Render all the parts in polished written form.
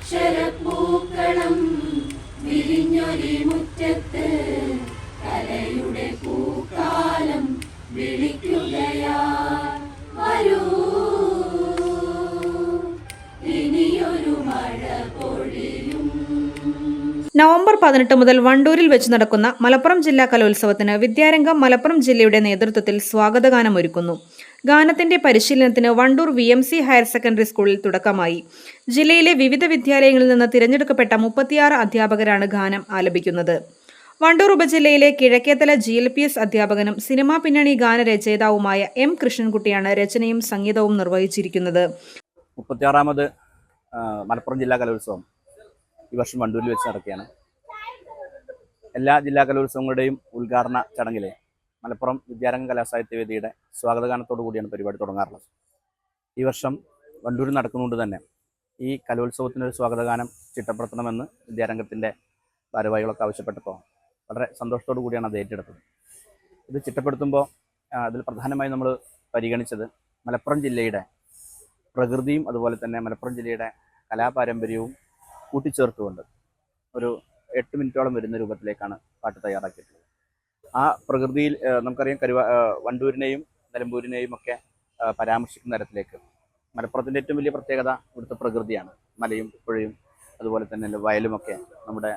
അക്ഷരപ്പൂക്കളം വിരിഞ്ഞൊരി മുറ്റത്ത് കലയുടെ പൂക്കാലം വിളിക്കുകയാ വരൂ ഇനിയൊരു മഴ പൊഴിയും. നവംബർ 18 മുതൽ വണ്ടൂരിൽ വെച്ച് നടക്കുന്ന മലപ്പുറം ജില്ലാ കലോത്സവത്തിന് വിദ്യാരംഗം മലപ്പുറം ജില്ലയുടെ നേതൃത്വത്തിൽ സ്വാഗതഗാനം ഒരുക്കുന്നു. ഗാനത്തിന്റെ പരിശീലനത്തിന് വണ്ടൂർ VMC ഹയർ സെക്കൻഡറി സ്കൂളിൽ തുടക്കമായി. ജില്ലയിലെ വിവിധ വിദ്യാലയങ്ങളിൽ നിന്ന് തിരഞ്ഞെടുക്കപ്പെട്ട 36 അധ്യാപകരാണ് ഗാനം ആലപിക്കുന്നത്. വണ്ടൂർ ഉപജില്ലയിലെ കിഴക്കേത്തല GLPS അധ്യാപകനും സിനിമാ പിന്നണി ഗാനരചയിതാവുമായ M കൃഷ്ണൻകുട്ടിയാണ് രചനയും സംഗീതവും നിർവഹിച്ചിരിക്കുന്നത്. 36ാമത് മലപ്പുറം ജില്ലാ കലോത്സവം ഈ വർഷം വണ്ടൂരിൽ വെച്ച് നടക്കുകയാണ്. എല്ലാ ജില്ലാ കലോത്സവങ്ങളുടെയും ഉദ്ഘാടന ചടങ്ങിൽ മലപ്പുറം വിദ്യാരംഗ കലാസാഹിത്യവേദിയുടെ സ്വാഗതഗാനത്തോടു കൂടിയാണ് പരിപാടി തുടങ്ങാറുള്ളത്. ഈ വർഷം വണ്ടൂരിൽ നടക്കുന്നതുകൊണ്ട് തന്നെ ഈ കലോത്സവത്തിനൊരു സ്വാഗതഗാനം ചിട്ടപ്പെടുത്തണമെന്ന് വിദ്യാരംഗത്തിൻ്റെ ഭാരവാഹികളൊക്കെ ആവശ്യപ്പെട്ടപ്പോൾ വളരെ സന്തോഷത്തോടു കൂടിയാണ് അത് ഏറ്റെടുത്തത്. ഇത് ചിട്ടപ്പെടുത്തുമ്പോൾ അതിൽ പ്രധാനമായും നമ്മൾ പരിഗണിച്ചത് മലപ്പുറം ജില്ലയുടെ പ്രകൃതിയും അതുപോലെ തന്നെ മലപ്പുറം ജില്ലയുടെ കലാപാരമ്പര്യവും കൂട്ടിച്ചേർത്തുകൊണ്ട് ഒരു 8 മിനിറ്റോളം വരുന്ന രൂപത്തിലേക്കാണ് പാട്ട് തയ്യാറാക്കിയിട്ടുള്ളത്. ആ പ്രകൃതിയിൽ നമുക്കറിയാം വണ്ടൂരിനെയും നിലമ്പൂരിനെയും ഒക്കെ പരാമർശിക്കുന്ന തരത്തിലേക്ക് മലപ്പുറത്തിൻ്റെ ഏറ്റവും വലിയ പ്രത്യേകത ഇവിടുത്തെ പ്രകൃതിയാണ്. മലയും പുഴയും അതുപോലെ തന്നെ വയലുമൊക്കെ നമ്മുടെ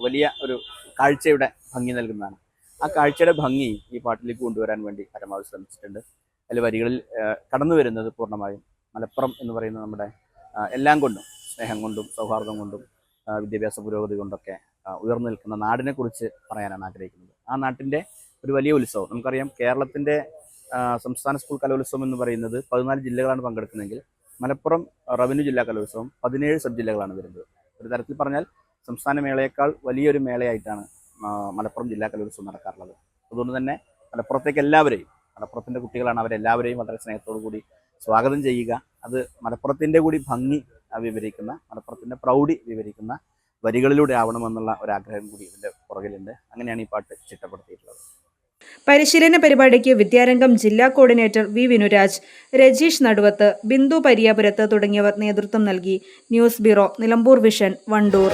വലിയ ഒരു കാഴ്ചയുടെ ഭംഗി നൽകുന്നതാണ്. ആ കാഴ്ചയുടെ ഭംഗി ഈ പാട്ടിലേക്ക് കൊണ്ടുവരാൻ വേണ്ടി പരമാവധി ശ്രമിച്ചിട്ടുണ്ട്. അതിൽ വരികളിൽ കടന്നു വരുന്നത് പൂർണ്ണമായും മലപ്പുറം എന്ന് പറയുന്ന നമ്മുടെ എല്ലാം കൊണ്ടും സ്നേഹം കൊണ്ടും സൗഹാർദ്ദം കൊണ്ടും വിദ്യാഭ്യാസ പുരോഗതി കൊണ്ടൊക്കെ ഉയർന്നു നിൽക്കുന്ന നാടിനെ കുറിച്ച് പറയാനാണ് ആഗ്രഹിക്കുന്നത്. ആ നാട്ടിൻ്റെ ഒരു വലിയ ഉത്സവം നമുക്കറിയാം. കേരളത്തിൻ്റെ സംസ്ഥാന സ്കൂൾ കലോത്സവം എന്ന് പറയുന്നത് 14 ജില്ലകളാണ് പങ്കെടുക്കുന്നതെങ്കിൽ മലപ്പുറം റവന്യൂ ജില്ലാ കലോത്സവം 17 സബ് ജില്ലകളാണ് വരുന്നത്. ഒരു തരത്തിൽ പറഞ്ഞാൽ സംസ്ഥാന മേളയേക്കാൾ വലിയൊരു മേളയായിട്ടാണ് മലപ്പുറം ജില്ലാ കലോത്സവം നടക്കാറുള്ളത്. അതുകൊണ്ട് തന്നെ മലപ്പുറത്തേക്ക് എല്ലാവരെയും, മലപ്പുറത്തിൻ്റെ കുട്ടികളാണ്, അവരെല്ലാവരെയും വളരെ സ്നേഹത്തോടു കൂടി സ്വാഗതം ചെയ്യുക. അത് മലപ്പുറത്തിൻ്റെ കൂടി ഭംഗി വിവരിക്കുന്ന, മലപ്പുറത്തിൻ്റെ പ്രൗഢി വിവരിക്കുന്ന വരികളിലൂടെ ആവണമെന്നുള്ള ഒരാഗ്രഹം കൂടി ഇതിൻ്റെ പുറകിലുണ്ട്. അങ്ങനെയാണ് ഈ പാട്ട് ചിട്ടപ്പെടുത്തിയിട്ടുള്ളത്. പരിശീലന പരിപാടിക്ക് വിദ്യാരംഗം ജില്ലാ കോർഡിനേറ്റർ V വിനുരാജ്, രജീഷ് നടുവത്ത്, ബിന്ദു പരിയാപുരത്ത് തുടങ്ങിയവർ നേതൃത്വം നൽകി. News bureau, Nilambur vision, Wandoor.